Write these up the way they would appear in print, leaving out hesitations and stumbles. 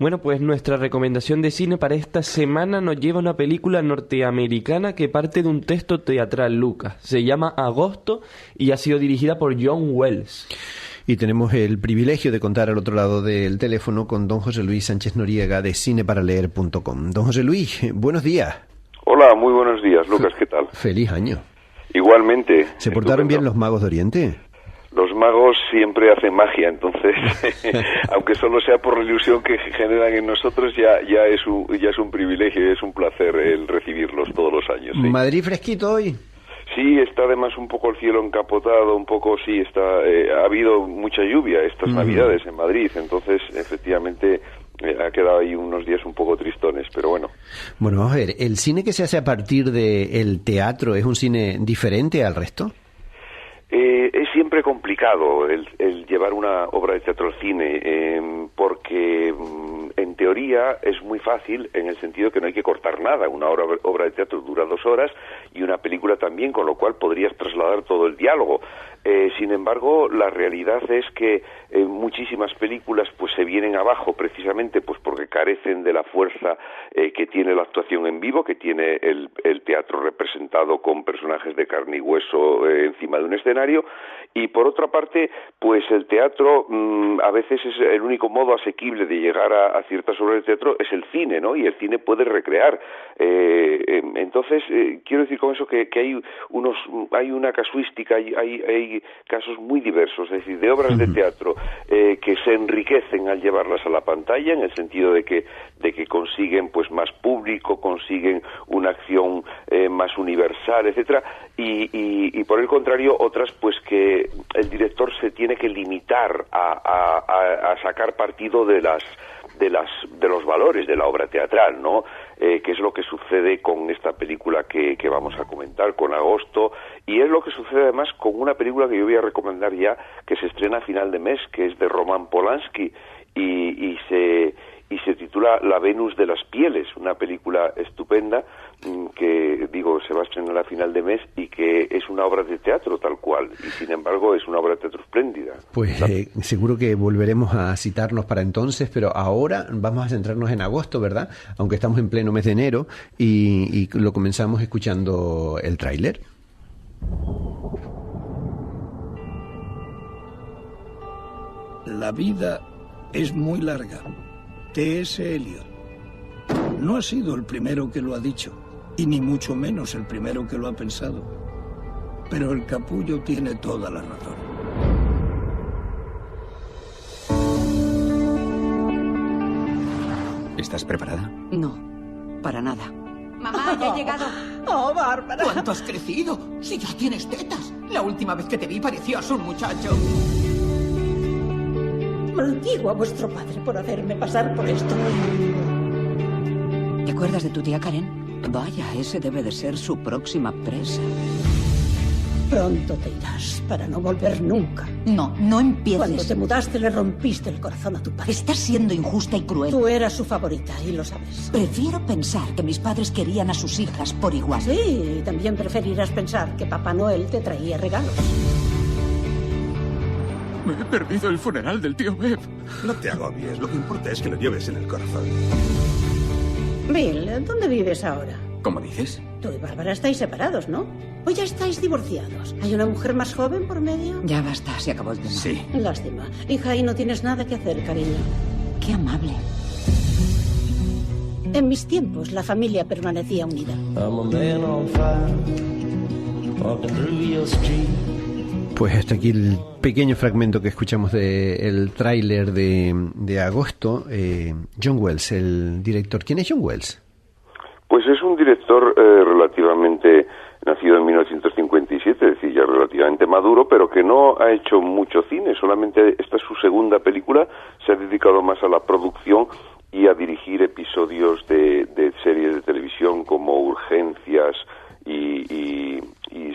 Bueno, pues nuestra recomendación de cine para esta semana nos lleva a una película norteamericana que parte de un texto teatral, Lucas. Se llama Agosto y ha sido dirigida por John Wells. Y tenemos el privilegio de contar al otro lado del teléfono con don José Luis Sánchez Noriega de cineparaleer.com. Don José Luis, buenos días. Hola, muy buenos días, Lucas, ¿qué tal? Feliz año. Igualmente. ¿Se portaron bien los magos de Oriente? Los magos siempre hacen magia, entonces, aunque solo sea por la ilusión que generan en nosotros, ya es un privilegio, es un placer el recibirlos todos los años. ¿Sí? ¿Madrid fresquito hoy? Sí, está además un poco el cielo encapotado, un poco, sí, ha habido mucha lluvia estas Navidades en Madrid, entonces, efectivamente, ha quedado ahí unos días un poco tristones, pero bueno. Bueno, vamos a ver, ¿el cine que se hace a partir del teatro es un cine diferente al resto? Es siempre complicado el llevar una obra de teatro al cine, porque en teoría es muy fácil en el sentido que no hay que cortar nada. Una obra de teatro dura 2 horas y una película también, con lo cual podrías trasladar todo el diálogo. Sin embargo, la realidad es que muchísimas películas pues se vienen abajo precisamente pues porque carecen de la fuerza que tiene la actuación en vivo, que tiene el teatro representado con personajes de carne y hueso encima de un escenario, y por otra parte pues el teatro a veces es el único modo asequible de llegar a ciertas obras de teatro es el cine, ¿no? Y el cine puede recrear. Entonces quiero decir con eso que hay una casuística, hay casos muy diversos, es decir, de obras de teatro que se enriquecen al llevarlas a la pantalla, en el sentido de que consiguen pues más público, consiguen una acción más universal, etcétera, y por el contrario otras pues que el director se tiene que limitar a sacar partido de los valores de la obra teatral, ¿no? Que es lo que sucede con esta película que vamos a comentar, con Agosto, y es lo que sucede además con una película que yo voy a recomendar ya, que se estrena a final de mes, que es de Roman Polanski, y se titula La Venus de las Pieles, una película estupenda que, se va a estrenar a final de mes y que es una obra de teatro tal cual, y sin embargo es una obra de teatro espléndida. Pues seguro que volveremos a citarnos para entonces, pero ahora vamos a centrarnos en agosto, ¿verdad? Aunque estamos en pleno mes de enero y lo comenzamos escuchando el tráiler. La vida es muy larga. T.S. Eliot. No ha sido el primero que lo ha dicho, y ni mucho menos el primero que lo ha pensado. Pero el capullo tiene toda la razón. ¿Estás preparada? No, para nada. Mamá, ya he llegado. ¡Oh, Bárbara! ¿Cuánto has crecido? Si ya tienes tetas. La última vez que te vi parecías un muchacho. Maldigo a vuestro padre por hacerme pasar por esto. ¿Te acuerdas de tu tía Karen? Vaya, ese debe de ser su próxima presa. Pronto te irás para no volver nunca. No, no empieces. Cuando te mudaste le rompiste el corazón a tu padre. Estás siendo injusta y cruel. Tú eras su favorita y lo sabes. Prefiero pensar que mis padres querían a sus hijas por igual. Sí, y también preferirás pensar que Papá Noel te traía regalos. Me he perdido el funeral del tío Bev. No te agobies, lo que importa es que lo lleves en el corazón. Bill, ¿dónde vives ahora? ¿Cómo dices? Tú y Bárbara estáis separados, ¿no? ¿O ya estáis divorciados? ¿Hay una mujer más joven por medio? Ya basta, se acabó el tema. Sí. Lástima. Hija, y no tienes nada que hacer, cariño. Qué amable. En mis tiempos, la familia permanecía unida. Pues hasta aquí el pequeño fragmento que escuchamos del tráiler de agosto. John Wells, el director. ¿Quién es John Wells? Pues es un director relativamente nacido en 1957, es decir, ya relativamente maduro, pero que no ha hecho mucho cine, solamente esta es su segunda película, se ha dedicado más a la producción y a dirigir episodios de series de televisión como Urgencias y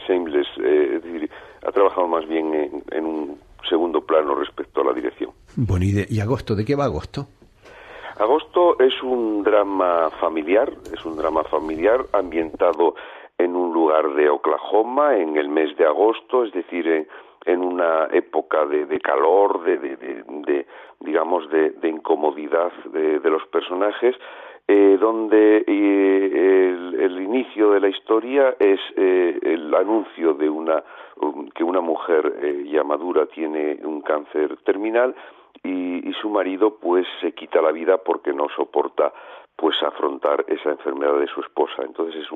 Shameless, es decir, ha trabajado más bien en un segundo plano respecto a la dirección. Bueno, ¿y agosto? ¿De qué va agosto? Agosto es un drama familiar ambientado en un lugar de Oklahoma en el mes de agosto, es decir, en una época de calor, digamos, de incomodidad de los personajes, donde el inicio de la historia es el anuncio de que una mujer ya madura tiene un cáncer terminal y su marido pues se quita la vida porque no soporta pues afrontar esa enfermedad de su esposa. Entonces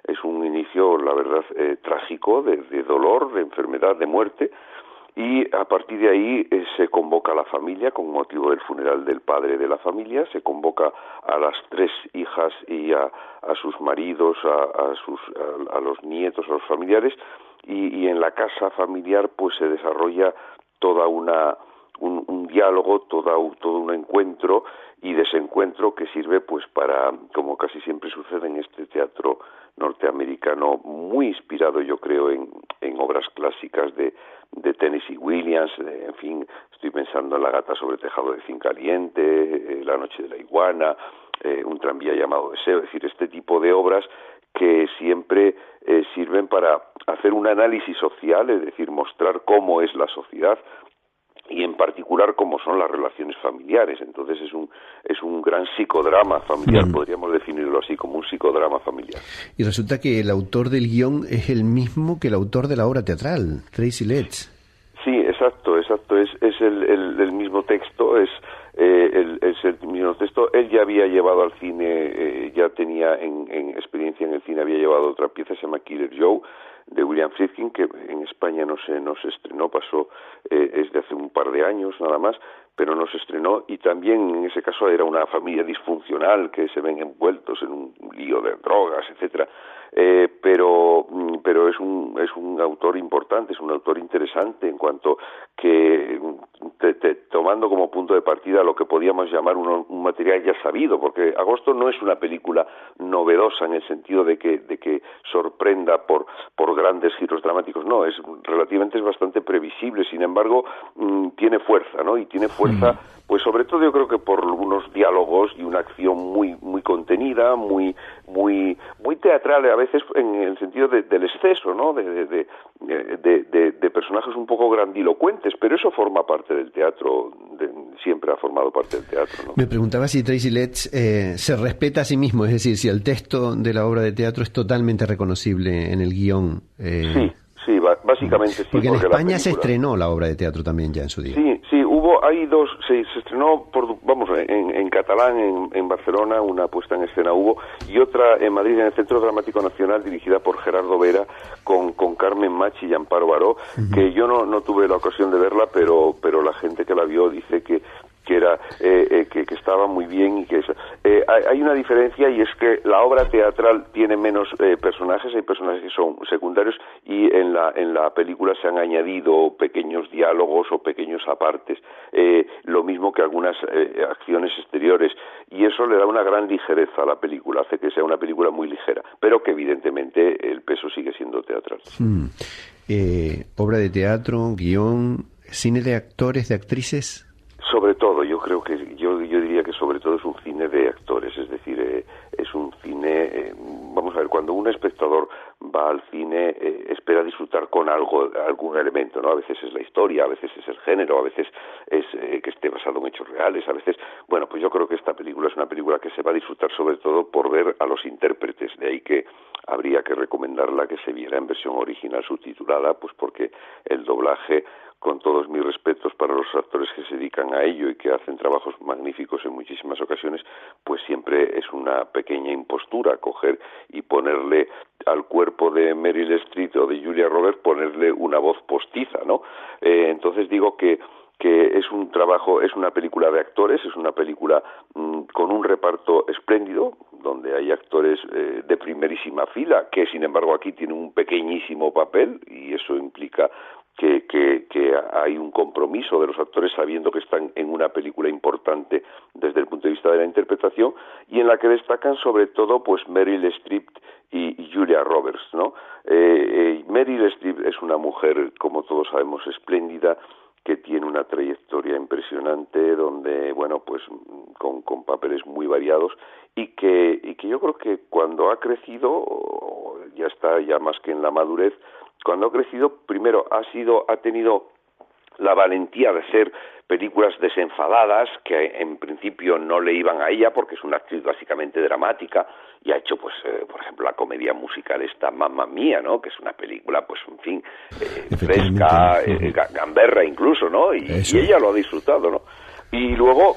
es un inicio, la verdad, trágico, de dolor, de enfermedad, de muerte. Y a partir de ahí se convoca a la familia con motivo del funeral del padre de la familia, se convoca a las 3 hijas y a sus maridos, a los nietos, a los familiares, y en la casa familiar pues se desarrolla toda un diálogo, todo un encuentro y desencuentro que sirve pues para, como casi siempre sucede en este teatro norteamericano, muy inspirado yo creo en obras clásicas de Tennessee Williams, en fin, estoy pensando en La gata sobre tejado de zinc caliente, La noche de la iguana, Un tranvía llamado Deseo, es decir, este tipo de obras que siempre sirven para hacer un análisis social, es decir, mostrar cómo es la sociedad y en particular cómo son las relaciones familiares. Entonces es un gran psicodrama familiar, podríamos definirlo así, como un psicodrama familiar. Y resulta que el autor del guión es el mismo que el autor de la obra teatral, Tracy Letts. Sí, exacto, es el mismo texto, es el mismo texto. Él ya había llevado al cine, ya tenía en experiencia en el cine, había llevado otra pieza, se llama Killer Joe, de William Friedkin, que en España no se estrenó, pasó es de hace un par de años nada más, pero no se estrenó, y también en ese caso era una familia disfuncional que se ven envueltos en un lío de drogas, etcétera. Pero es un autor importante, es un autor interesante en cuanto que tomando como punto de partida lo que podíamos llamar un material ya sabido, porque Agosto no es una película novedosa en el sentido de que sorprenda por grandes giros dramáticos, no, es bastante previsible, sin embargo tiene fuerza, ¿no? Y tiene fuerza pues sobre todo yo creo que por unos diálogos y una acción muy contenida, muy teatral a veces en el sentido del exceso, ¿no? De personajes un poco grandilocuentes, pero eso forma parte del teatro, siempre ha formado parte del teatro, ¿no? Me preguntaba si Tracy Letts se respeta a sí mismo, es decir, si el texto de la obra de teatro es totalmente reconocible en el guión. Sí, básicamente sí. Porque en España se estrenó la obra de teatro también ya en su día. Sí, se estrenó en catalán en Barcelona, una puesta en escena hubo, y otra en Madrid en el Centro Dramático Nacional dirigida por Gerardo Vera con Carmen Machi y Amparo Baró, que yo no tuve la ocasión de verla, pero la gente que la vio dice que estaba muy bien y que hay una diferencia, y es que la obra teatral tiene menos personajes, hay personajes que son secundarios, y en la película se han añadido pequeños diálogos o pequeños apartes, lo mismo que algunas acciones exteriores, y eso le da una gran ligereza a la película, hace que sea una película muy ligera, pero que evidentemente el peso sigue siendo teatral. Obra de teatro, guión, cine de actores, de actrices. Sobre todo, yo diría que sobre todo es un cine de actores, es decir, es un cine, vamos a ver, cuando un espectador va al cine espera disfrutar con algún elemento, ¿no? A veces es la historia, a veces es el género, a veces es que esté basado en hechos reales, a veces, bueno, pues yo creo que esta película es una película que se va a disfrutar sobre todo por ver a los intérpretes, de ahí que habría que recomendarla que se viera en versión original subtitulada, pues porque el doblaje, con todos mis respetos para los actores que se dedican a ello y que hacen trabajos magníficos en muchísimas ocasiones, pues siempre es una pequeña impostura coger y ponerle al cuerpo de Meryl Streep o de Julia Roberts, ponerle una voz postiza, ¿no? Entonces digo que es un trabajo, es una película de actores, es una película con un reparto espléndido, donde hay actores de primerísima fila, que sin embargo aquí tienen un pequeñísimo papel, y eso implica que hay un compromiso de los actores sabiendo que están en una película importante desde el punto de vista de la interpretación, y en la que destacan sobre todo pues Meryl Streep y Julia Roberts, ¿no? Meryl Streep es una mujer, como todos sabemos, espléndida, que tiene una trayectoria impresionante, donde, bueno, pues con papeles muy variados, y que yo creo que cuando ha crecido, ya está ya más que en la madurez, cuando ha crecido, primero ha tenido la valentía de ser películas desenfadadas que en principio no le iban a ella porque es una actriz básicamente dramática, y ha hecho, pues, por ejemplo, la comedia musical esta Mamma Mía, ¿no? Que es una película, pues, en fin, fresca, gamberra incluso, ¿no? Y ella lo ha disfrutado, ¿no? Y luego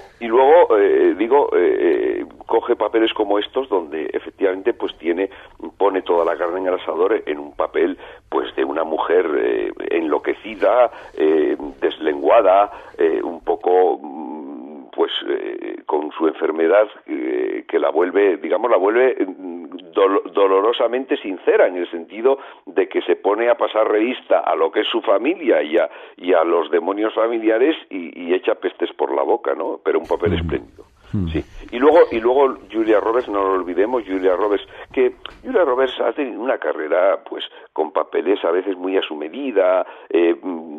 coge papeles como estos donde efectivamente pues pone toda la carne en el asador en un papel pues de una mujer enloquecida, deslenguada, un poco pues con su enfermedad que la vuelve dolorosamente sincera, en el sentido de que se pone a pasar revista a lo que es su familia y a los demonios familiares y echa pestes por la boca, ¿no? Pero un papel espléndido. Sí. Y luego Julia Roberts, no lo olvidemos, Julia Roberts ha tenido una carrera pues con papeles a veces muy a su medida,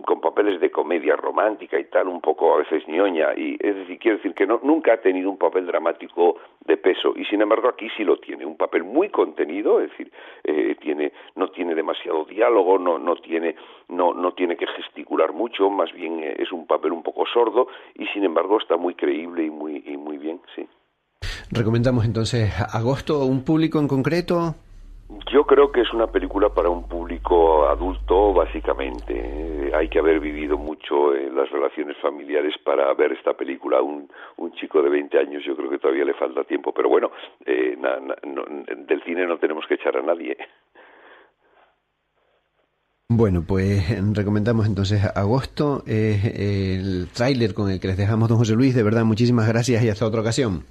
con papeles de comedia romántica y tal, un poco a veces ñoña, y es decir, quiero decir que nunca ha tenido un papel dramático de peso, y sin embargo aquí sí lo tiene, un papel muy contenido, es decir, no tiene demasiado diálogo, no tiene que gesticular mucho, más bien es un papel un poco sordo, y sin embargo está muy creíble y muy bien, sí. ¿Recomendamos entonces Agosto a un público en concreto? Yo creo que es una película para un público adulto, básicamente. Hay que haber vivido mucho en las relaciones familiares para ver esta película. Un chico de 20 años yo creo que todavía le falta tiempo, pero bueno, del cine no tenemos que echar a nadie. Bueno, pues recomendamos entonces Agosto, el tráiler con el que les dejamos, don José Luis. De verdad, muchísimas gracias y hasta otra ocasión.